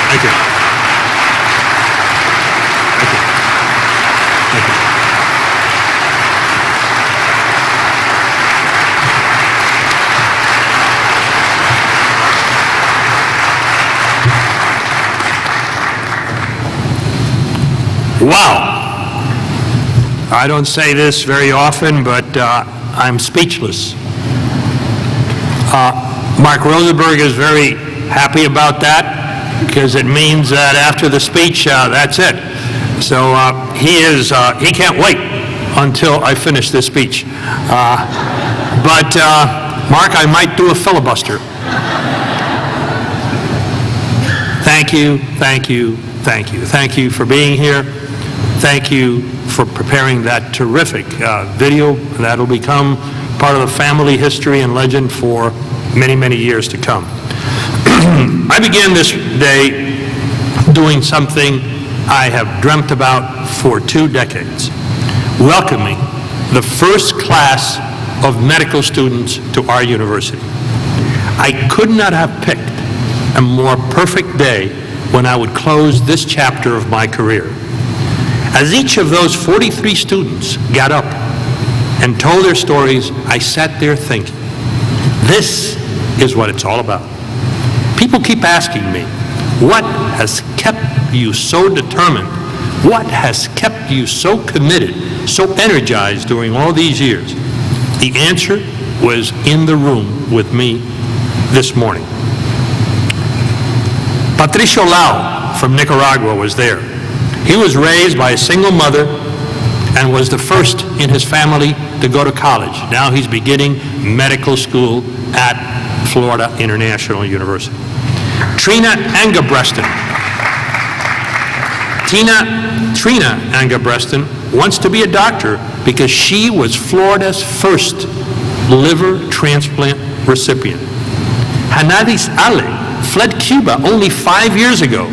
Thank you. Thank you. Thank you. Wow. I don't say this very often, but I'm speechless. Mark Rosenberg is very happy about that because it means that after the speech, that's it. So he can't wait until I finish this speech. But Mark, I might do a filibuster. Thank you, thank you, thank you. Thank you for being here. Thank you for preparing that terrific video that'll become part of the family history and legend for many, many years to come. I began this day doing something I have dreamt about for 2 decades, welcoming the first class of medical students to our university. I could not have picked a more perfect day when I would close this chapter of my career. As each of those 43 students got up and told their stories, I sat there thinking, this is what it's all about. People keep asking me, what has kept you so determined? What has kept you so committed, so energized during all these years? The answer was in the room with me this morning. Patricio Lau from Nicaragua was there. He was raised by a single mother and was the first in his family to go to college. Now he's beginning medical school at Florida International University. Trina Angebreston. Trina Angebreston wants to be a doctor because she was Florida's first liver transplant recipient. Hanadis Ale fled Cuba only 5 years ago,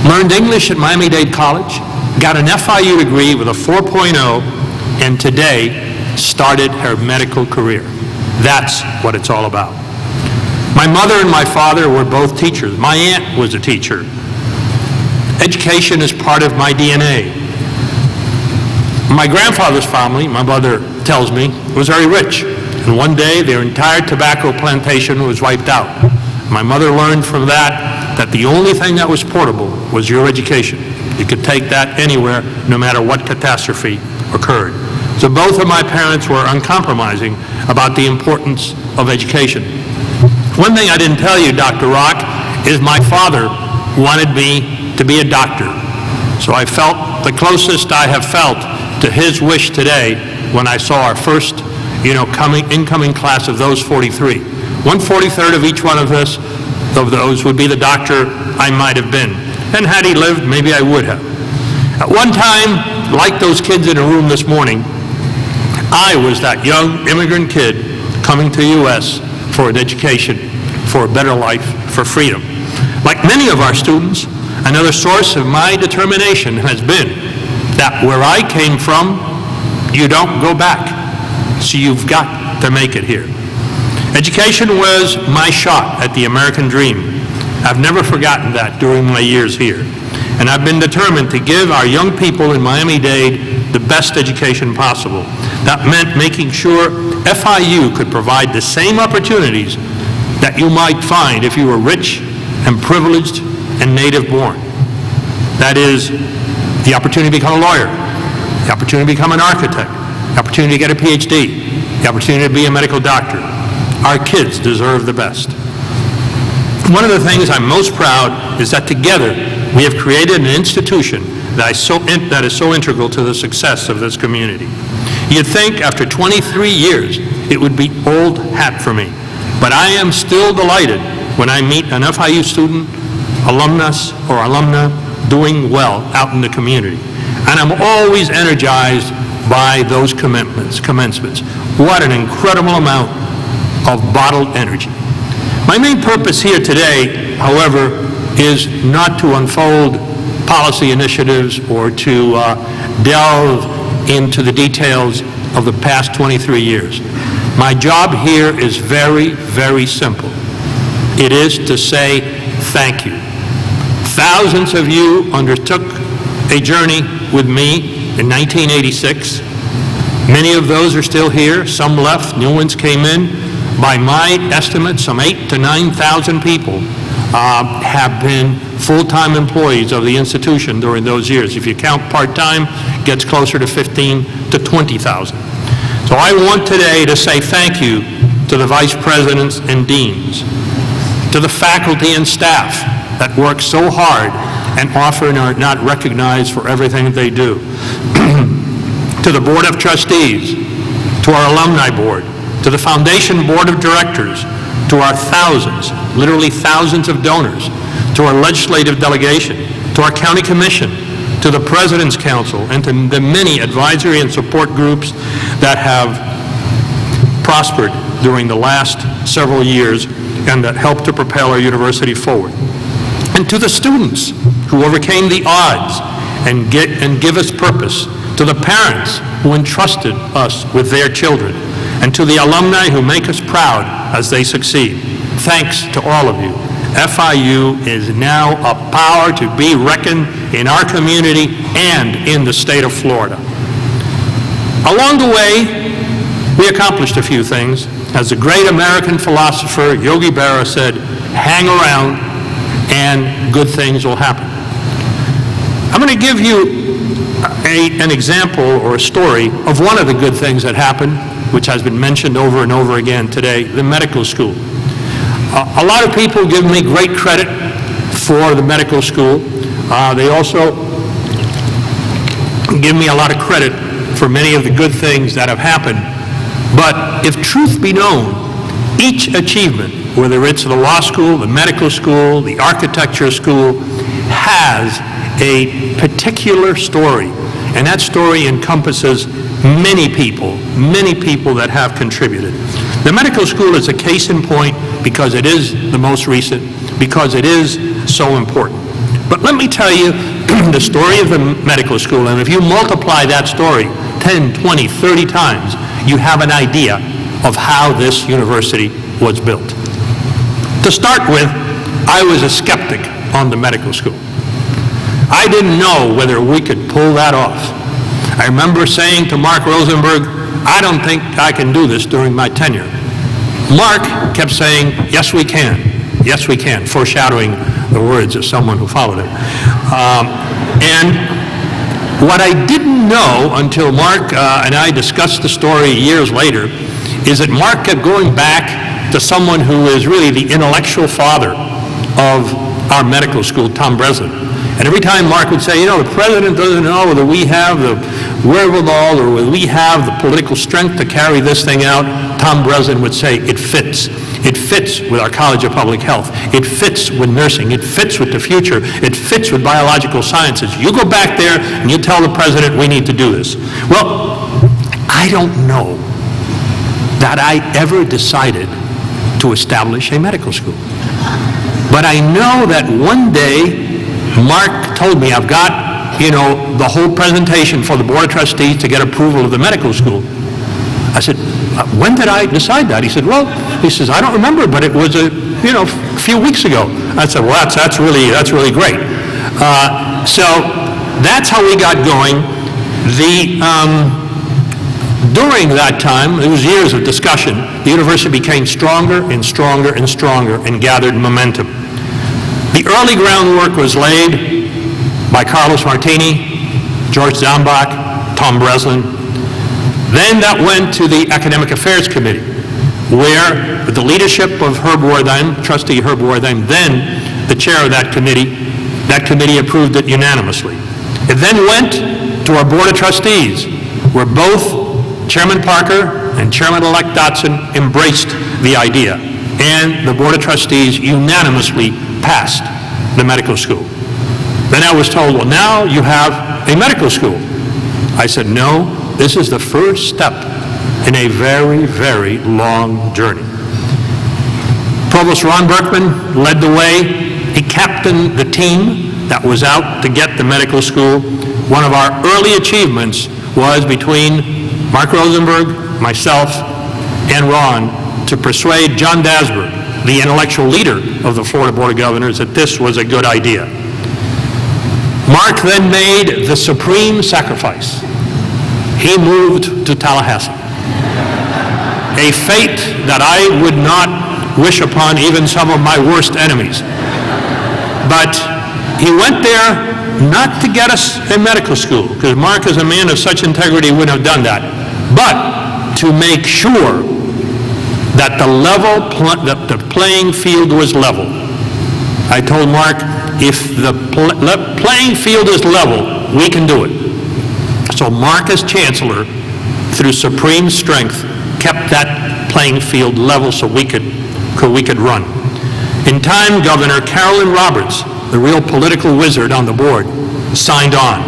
learned English at Miami-Dade College, got an FIU degree with a 4.0, and today started her medical career. That's what it's all about. My mother and my father were both teachers. My aunt was a teacher. Education is part of my DNA. My grandfather's family, my mother tells me, was very rich. And one day their entire tobacco plantation was wiped out. My mother learned from that the only thing that was portable was your education. You could take that anywhere, no matter what catastrophe occurred. So both of my parents were uncompromising about the importance of education. One thing I didn't tell you, Dr. Rock, is my father wanted me to be a doctor. So I felt the closest I have felt to his wish today when I saw our first, incoming class of those 43. 1/43 of each one of those would be the doctor I might have been. And had he lived, maybe I would have. At one time, like those kids in the room this morning, I was that young immigrant kid coming to the U.S. for an education, for a better life, for freedom. Like many of our students, another source of my determination has been that where I came from, you don't go back. So you've got to make it here. Education was my shot at the American dream. I've never forgotten that during my years here. And I've been determined to give our young people in Miami-Dade the best education possible. That meant making sure FIU could provide the same opportunities that you might find if you were rich and privileged and native born. That is, the opportunity to become a lawyer, the opportunity to become an architect, the opportunity to get a PhD, the opportunity to be a medical doctor. Our kids deserve the best. One of the things I'm most proud is that together we have created an institution that is so integral to the success of this community. You'd think after 23 years it would be old hat for me, but I am still delighted when I meet an FIU student, alumnus or alumna doing well out in the community. And I'm always energized by those commencements. What an incredible amount of bottled energy. My main purpose here today, however, is not to unfold policy initiatives or to delve into the details of the past 23 years. My job here is very, very simple. It is to say thank you. Thousands of you undertook a journey with me in 1986. Many of those are still here. Some left, new ones came in. By my estimate, some 8,000 to 9,000 people have been full-time employees of the institution during those years. If you count part-time, it gets closer to 15,000 to 20,000. So I want today to say thank you to the vice presidents and deans, to the faculty and staff that work so hard and often are not recognized for everything that they do, to the Board of Trustees, to our Alumni Board, to the Foundation Board of Directors, to our thousands, literally thousands of donors, to our legislative delegation, to our county commission, to the President's Council, and to the many advisory and support groups that have prospered during the last several years and that helped to propel our university forward. And to the students who overcame the odds and give us purpose, to the parents who entrusted us with their children, and to the alumni who make us proud as they succeed. Thanks to all of you. FIU is now a power to be reckoned in our community and in the state of Florida. Along the way, we accomplished a few things. As the great American philosopher Yogi Berra said, hang around and good things will happen. I'm going to give you an example or a story of one of the good things that happened, which has been mentioned over and over again today, the medical school. A lot of people give me great credit for the medical school. They also give me a lot of credit for many of the good things that have happened. But if truth be known, each achievement, whether it's the law school, the medical school, the architecture school, has a particular story. And that story encompasses many people that have contributed. The medical school is a case in point because it is the most recent, because it is so important. But let me tell you the story of the medical school, and if you multiply that story 10, 20, 30 times, you have an idea of how this university was built. To start with, I was a skeptic on the medical school. I didn't know whether we could pull that off. I remember saying to Mark Rosenberg, I don't think I can do this during my tenure. Mark kept saying, yes, we can. Yes, we can, foreshadowing the words of someone who followed him. And what I didn't know until Mark and I discussed the story years later is that Mark kept going back to someone who is really the intellectual father of our medical school, Tom Breslin. And every time Mark would say, you know, the president doesn't know whether we have the wherewithal or whether we have the political strength to carry this thing out, Tom Breslin would say, it fits. It fits with our College of Public Health. It fits with nursing. It fits with the future. It fits with biological sciences. You go back there and you tell the president we need to do this. Well, I don't know that I ever decided to establish a medical school. But I know that one day Mark told me, I've got, you know, the whole presentation for the Board of Trustees to get approval of the medical school. I said, when did I decide that? He said, well, he says, I don't remember, but it was a few weeks ago. I said, well, that's really great. So that's how we got going. During that time, it was years of discussion, the university became stronger and stronger and stronger and gathered momentum. The early groundwork was laid by Carlos Martini, George Zambach, Tom Breslin. Then that went to the Academic Affairs Committee, where with the leadership of Herb Wertheim, Trustee Herb Wertheim, then the chair of that committee approved it unanimously. It then went to our Board of Trustees, where both Chairman Parker and Chairman-elect Dotson embraced the idea, and the Board of Trustees unanimously passed the medical school. Then I was told, well, now you have a medical school. I said, no, this is the first step in a very, very long journey. Provost Ron Berkman led the way. He captained the team that was out to get the medical school. One of our early achievements was between Mark Rosenberg, myself, and Ron to persuade John Dasburg, the intellectual leader of the Florida Board of Governors, that this was a good idea. Mark then made the supreme sacrifice. He moved to Tallahassee. A fate that I would not wish upon even some of my worst enemies. But he went there not to get us a medical school, because Mark, as a man of such integrity, wouldn't have done that, but to make sure that the playing field was level. I told Mark, if the playing field is level, we can do it. So Mark, as chancellor, through supreme strength, kept that playing field level so we could run. In time, Governor Carolyn Roberts, the real political wizard on the board, signed on.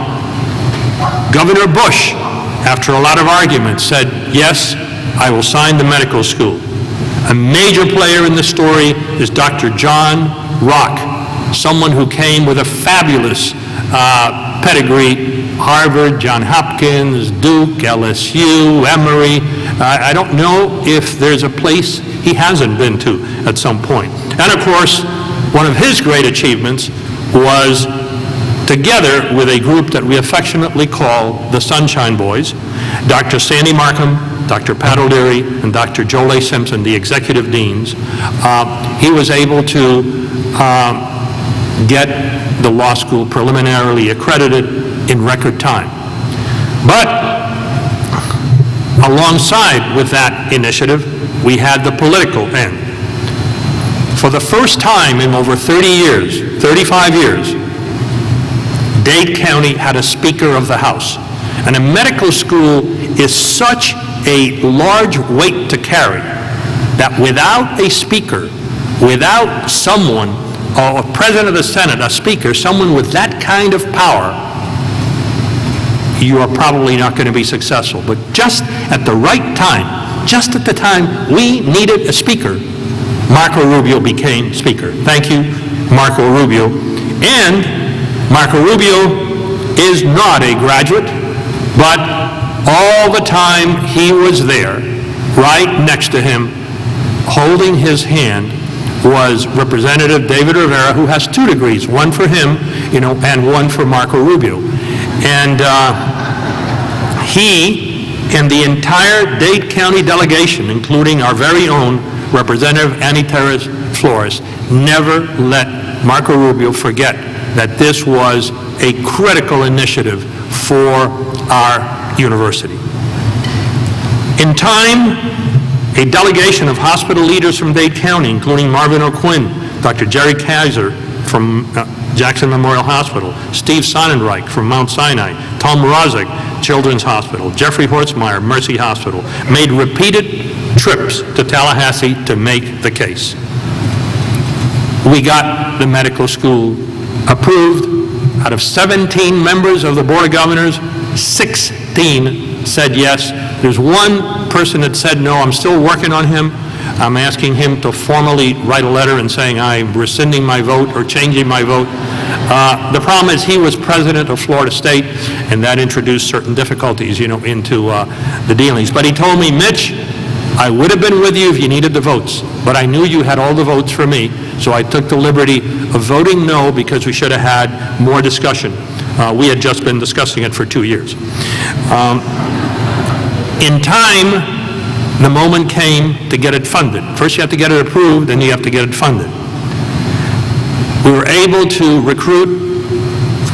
Governor Bush, after a lot of arguments, said, yes, I will sign the medical school. A major player in the story is Dr. John Rock, someone who came with a fabulous pedigree, Harvard, Johns Hopkins, Duke, LSU, Emory. I don't know if there's a place he hasn't been to at some point. And of course, one of his great achievements was, together with a group that we affectionately call the Sunshine Boys, Dr. Sandy Markham, Dr. Pat O'Leary, and Dr. Joel A. Simpson, the executive deans, he was able to get the law school preliminarily accredited in record time. But alongside with that initiative, we had the political end. For the first time in over 30 years, 35 years, Dade County had a Speaker of the House. And a medical school is such a large weight to carry that without a speaker, without someone, or a president of the Senate, a speaker, someone with that kind of power, you are probably not going to be successful. But just at the right time, just at the time we needed a speaker, Marco Rubio became Speaker. Thank you, Marco Rubio. And Marco Rubio is not a graduate, but all the time he was there, right next to him, holding his hand, was Representative David Rivera, who has 2 degrees, one for him, and one for Marco Rubio. And he and the entire Dade County delegation, including our very own Representative Annie Terez Flores, never let Marco Rubio forget that this was a critical initiative for our university. In time, a delegation of hospital leaders from Dade County, including Marvin O'Quinn, Dr. Jerry Kaiser from Jackson Memorial Hospital, Steve Sonnenreich from Mount Sinai, Tom Mrazek, Children's Hospital, Jeffrey Hortzmeyer, Mercy Hospital, made repeated trips to Tallahassee to make the case. We got the medical school approved. Out of 17 members of the Board of Governors, 16 said yes. There's one person that said no. I'm still working on him. I'm asking him to formally write a letter and saying I'm rescinding my vote or changing my vote. The problem is he was president of Florida State, and that introduced certain difficulties, into the dealings. But he told me, Mitch, I would have been with you if you needed the votes, but I knew you had all the votes for me, so I took the liberty of voting no because we should have had more discussion. We had just been discussing it for 2 years. In time, the moment came to get it funded. First you have to get it approved, then you have to get it funded. We were able to recruit,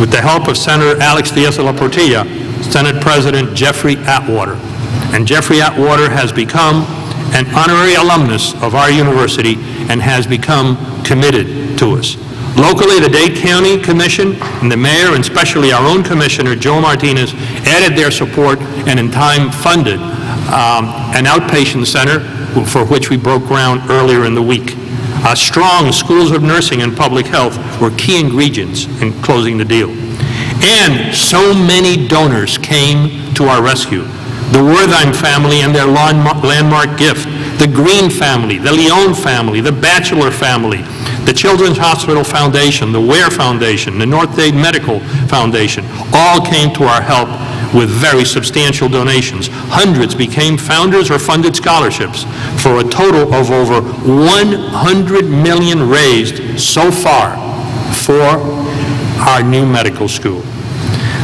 with the help of Senator Alex Diaz de la Portilla, Senate President Jeffrey Atwater. And Jeffrey Atwater has become an honorary alumnus of our university and has become committed to us. Locally, the Dade County Commission and the mayor, and especially our own commissioner, Joe Martinez, added their support and in time funded an outpatient center for which we broke ground earlier in the week. Strong schools of nursing and public health were key ingredients in closing the deal. And so many donors came to our rescue. The Wertheim family and their landmark gift, the Green family, the Leone family, the Batchelor family, the Children's Hospital Foundation, the Ware Foundation, the North Dade Medical Foundation, all came to our help with very substantial donations. Hundreds became founders or funded scholarships for a total of over $100 million raised so far for our new medical school.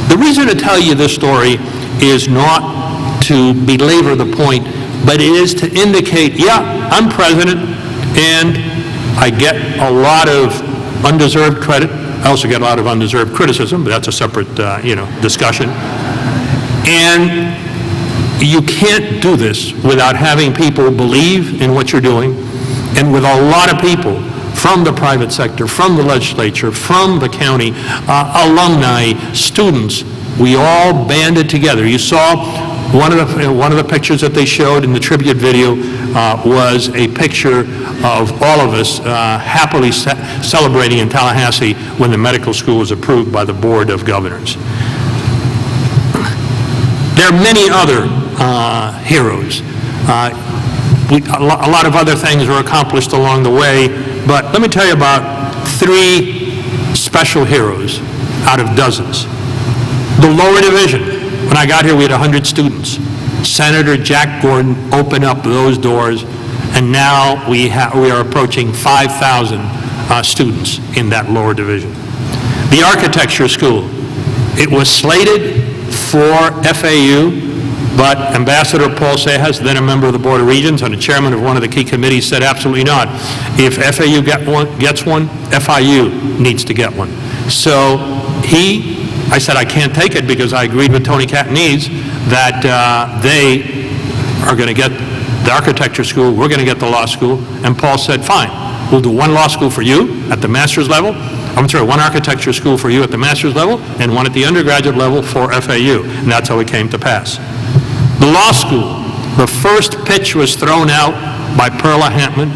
The reason to tell you this story is not to belabor the point, but it is to indicate, yeah, I'm president, and I get a lot of undeserved credit. I also get a lot of undeserved criticism, but that's a separate, discussion. And you can't do this without having people believe in what you're doing, and with a lot of people from the private sector, from the legislature, from the county, alumni, students. We all banded together. You saw one of the pictures that they showed in the tribute video was a picture of all of us happily celebrating in Tallahassee when the medical school was approved by the Board of Governors. There are many other heroes. A lot of other things were accomplished along the way, but let me tell you about 3 special heroes out of dozens. The lower division. When I got here, we had 100 students. Senator Jack Gordon opened up those doors, and now we are approaching 5,000 students in that lower division. The architecture school. It was slated for FAU, but Ambassador Paul Cejas, then a member of the Board of Regents and a chairman of one of the key committees, said absolutely not. If FAU gets one, FIU needs to get one. So I said I can't take it because I agreed with Tony Catanese that they are going to get the architecture school, we're going to get the law school, and Paul said, fine, we'll do one law school for you at the master's level, one architecture school for you at the master's level, and one at the undergraduate level for FAU, and that's how it came to pass. The law school, the first pitch was thrown out by Perla Hampman,